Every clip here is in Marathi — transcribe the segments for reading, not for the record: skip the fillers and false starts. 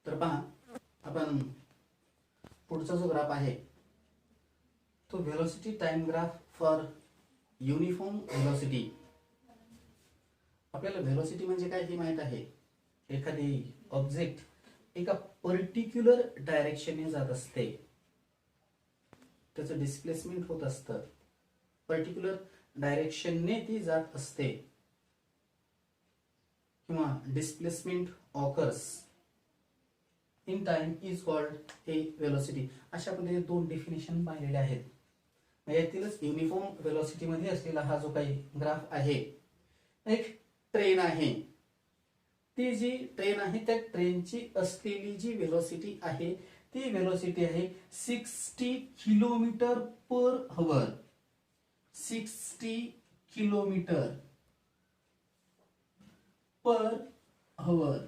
तर पहा, आपण पुढचा जो ग्राफ आहे तो velocity time graph for uniform velocity. आपल्याला व्हेलोसिटी म्हणजे काय हे माहित आहे. एखादी ऑब्जेक्ट एका पर्टिक्युलर डायरेक्शनने जात असते, त्याचं डिस्प्लेसमेंट होत असतं, पर्टिक्युलर डायरेक्शनने ती जात असते किंवा displacement occurs in time is called a velocity. अशा पद्धतीने दोन डेफिनेशन पाहिलेले आहेत. यातीलच युनिफॉर्म व्हेलोसिटी मध्ये असलेला हा जो काही ग्राफ आहे, एक ट्रेन आहे. ती जी ट्रेन आहे त्या ट्रेनची असलेली जी व्हेलोसिटी आहे ती व्हेलोसिटी आहे 60 किलोमीटर पर हवर. 60 किलोमीटर पर हवर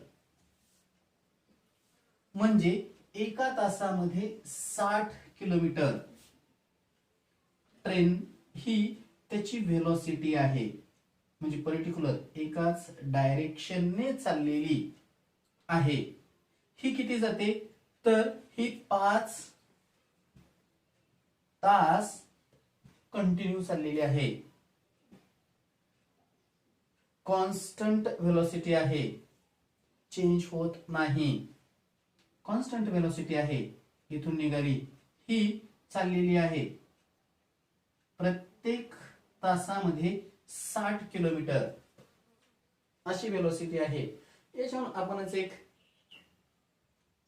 म्हणजे एका तासामध्ये 60 किलोमीटर. ट्रेन ही त्याची व्हेलोसिटी आहे, म्हणजे पर्टिक्युलर एकाच डायरेक्शनने चाललेली आहे. ही किती जाते तर ही 5 तास कंटिन्यू चाललेली आहे. कॉन्स्टंट व्हेलोसिटी आहे, चेंज होत नाही. कॉन्स्टंट व्हेलोसिटी आहे, इथून निघाली ही चाललेली आहे प्रत्येक तासामध्ये 60 किलोमीटर अशी व्हेलोसिटी आहे. याच्यावर आपणच एक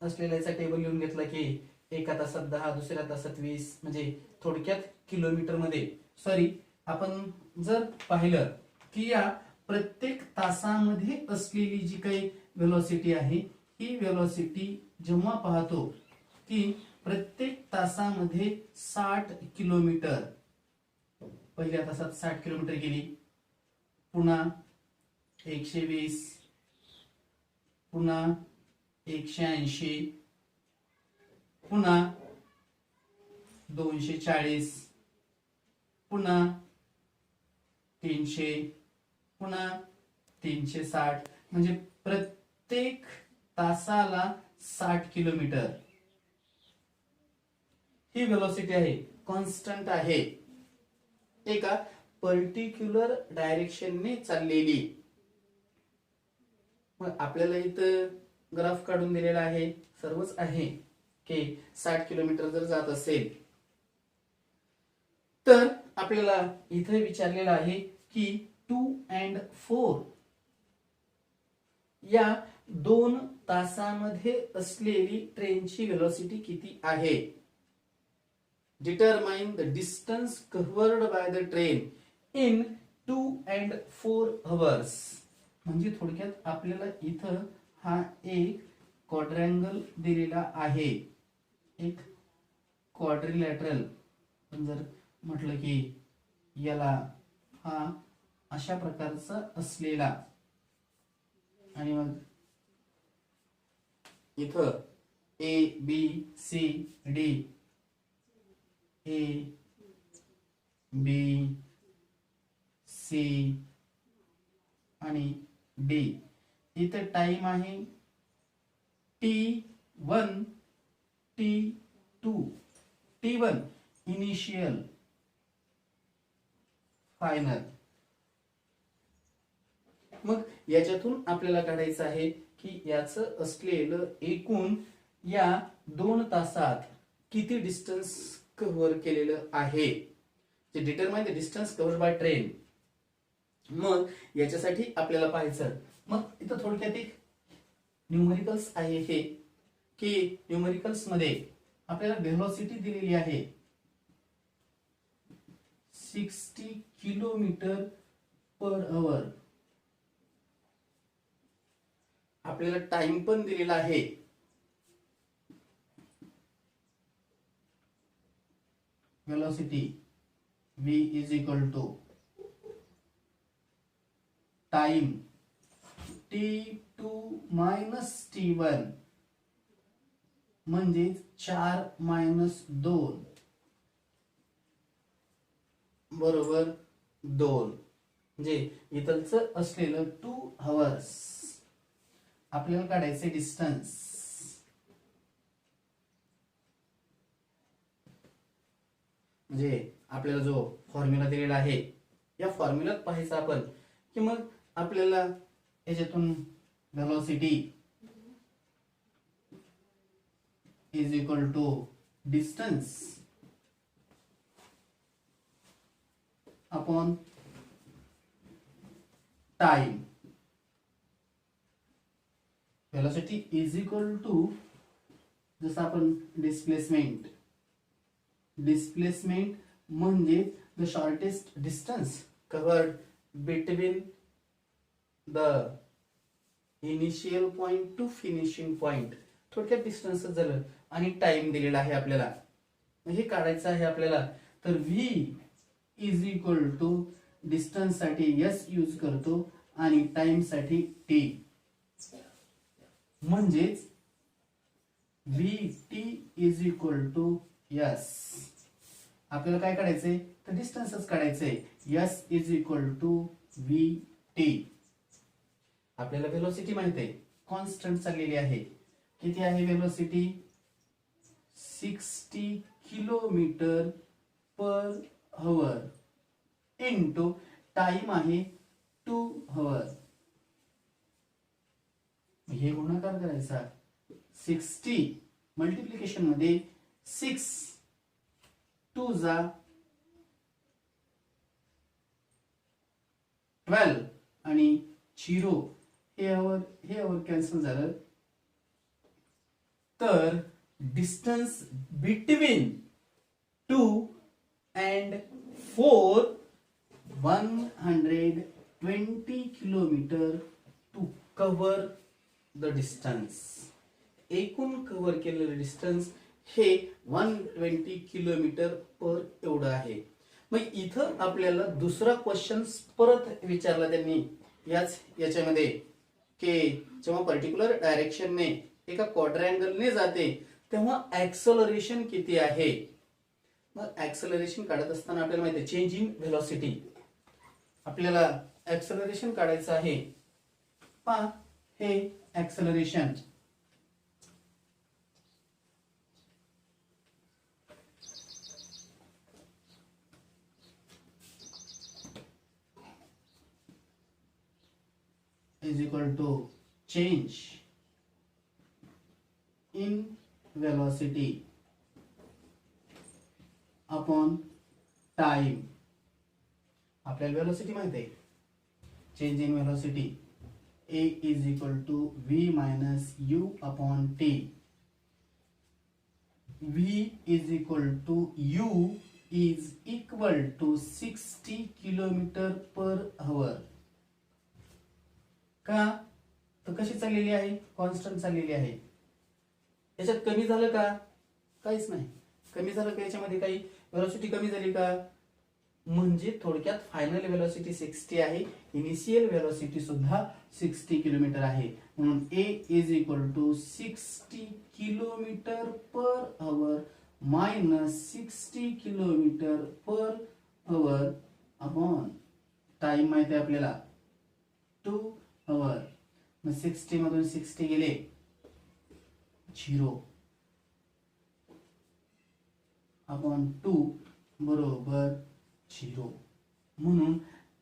असलेल्याचा टेबल लिहून घेतला की एका तासात 10, दुसऱ्या तासात 20, म्हणजे थोडक्यात किलोमीटर मध्ये. सॉरी, आपण जर पाहिलं की या प्रत्येक तासामध्ये असलेली जी काही व्हेलोसिटी आहे ही व्हेलोसिटी जेव्हा पाहतो की प्रत्येक तासामध्ये 60 किलोमीटर, पहिल्या तासात 60 किलोमीटर गेली, पुन्हा 120, पुन्हा 180, पुन्हा 240, पुन्हा 300, पुन्हा 360, म्हणजे प्रत्येक तासाला 60 किलोमीटर. ही व्हेलोसिटी आहे, कॉन्स्टंट आहे, एका पर्टिक्युलर डायरेक्शनने चाललेली. मग आपल्याला इथं ग्राफ काढून दिलेला आहे, सर्वच आहे की 60 किलोमीटर जर जात असेल तर आपल्याला इथे विचारलेलं आहे की 2 and 4 या 2 तासामध्ये असलेली ट्रेनची व्हेलोसिटी किती आहे. Determine the distance covered by the train in 2 and 4 hours. म्हणजे थोडक्यात आपल्याला इथं हा एक क्वाड्रँगल दिलेला आहे, एक क्वाड्रिलॅटरल. जर म्हटलं की याला हा अशा प्रकारचा असलेला, आणि मग इथं A B C D, A B C आणि डी. इथे टाइम आहे T1, T2. T1 initial, final. मग याच्यातून आपल्याला काढायचं आहे की याचं असलेलं एकूण या 2 तासात किती डिस्टन्स कव्हर केलेलं आहे. जे determine the distance covered by train. मग याच्यासाठी आपल्याला पाहायचं, मग इथं थोडक्यात एक न्यूमेरिकल्स आहे हे, की न्यूमेरिकल्स मध्ये आपल्याला व्हेलोसिटी दिलेली आहे 60 किलोमीटर पर आवर. आपल्याला टाइम पण दिलेला आहे velocity v is equal to time t2 minus t1 म्हणजे 4 मायनस 2 बरोबर 2. म्हणजे इथलचं असलेलं 2 hours आपल्याला काढायचे डिस्टन्स. म्हणजे आपल्याला जो फॉर्म्युला दिलेला आहे या फॉर्म्युल्यात पाहायचं आपण की मग आपल्याला याच्यातून velocity is equal to distance upon time. Velocity is equal to जसं आपण डिस्प्लेसमेंट म्हणजे the shortest distance covered between the initial point to finishing point. थोडक्यात डिस्टन्स झालं आणि टाइम दिलेला आहे आपल्याला, हे काढायचं आहे आपल्याला. तर v is equal to distance साठी s यूज करतो आणि टाइम साठी t, म्हणजेच vt is equal to s. आपल्याला काय काढायचंय तर डिस्टन्सच काढायचंय. s इज इक्वल टू vt. आपल्याला वेलोसिटी माहिती आहे, कॉन्स्टंट चाललेली आहे. किती आहे velocity? 60 kilometre per hour into time आहे 2 हवर. हे गुणाकार करायचा. 60 मल्टिप्लिकेशन मध्ये 6 2 जा 12 आणि 0 हे अवर कॅन्सल झालं. तर distance between 2 and 4 120 kilometre to cover the distance. एकूण कव्हर केलेलं डिस्टन्स हे 120 किलोमीटर पर एवढं आहे. मग इथं आपल्याला दुसरा क्वेश्चन परत विचारला त्यांनी याच्यामध्ये की जेव्हा पर्टिक्युलर डायरेक्शनने एका क्वाड्रँगलने जाते तेव्हा ऍक्सलरेशन किती आहे. मग ऍक्सलरेशन काढत असताना आपल्याला माहिती आहे चेंज इन व्हेलॉसिटी. आपल्याला ऍक्सलरेशन काढायचं आहे. पहा हे acceleration is equal to change in velocity upon time. आपल्याला वेलोसिटी माहिती आहे. Change in velocity a is equal to v minus u upon t. v is equal to u is equal to 60 kilometre per हवर. का तर कशी चाललेली आहे? कॉन्स्टंट चाललेली आहे. याच्यात कमी झालं का? काहीच नाही. कमी झालं का याच्यामध्ये? काही वेलोसिटी कमी झाली का? म्हणजे थोडक्यात फायनल वेलोसिटी 60 आहे, इनिशियल वेलोसिटी सुद्धा 60 किलोमीटर आहे. म्हणून a is equal to 60 kilometre per hour minus 60 kilometre per hour upon time माहिती आहे आपल्याला 2 हवर. मग 60 मधून 60 गेले 0 अपॉन 2 बरोबर 0. म्हणून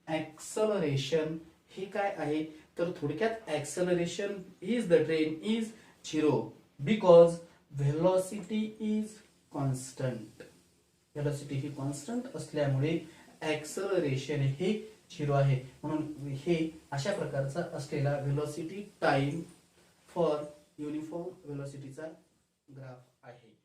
ऍक्सलरेशन हे काय आहे तर थोडक्यात acceleration is the train is 0 because velocity is constant. Velocity ही कॉन्स्टंट असल्यामुळे ऍक्सलरेशन हे 0 आहे. म्हणून हे अशा प्रकारचा असलेला व्हेलॉसिटी टाइम फॉर युनिफॉर्म व्हेलॉसिटीचा ग्राफ आहे.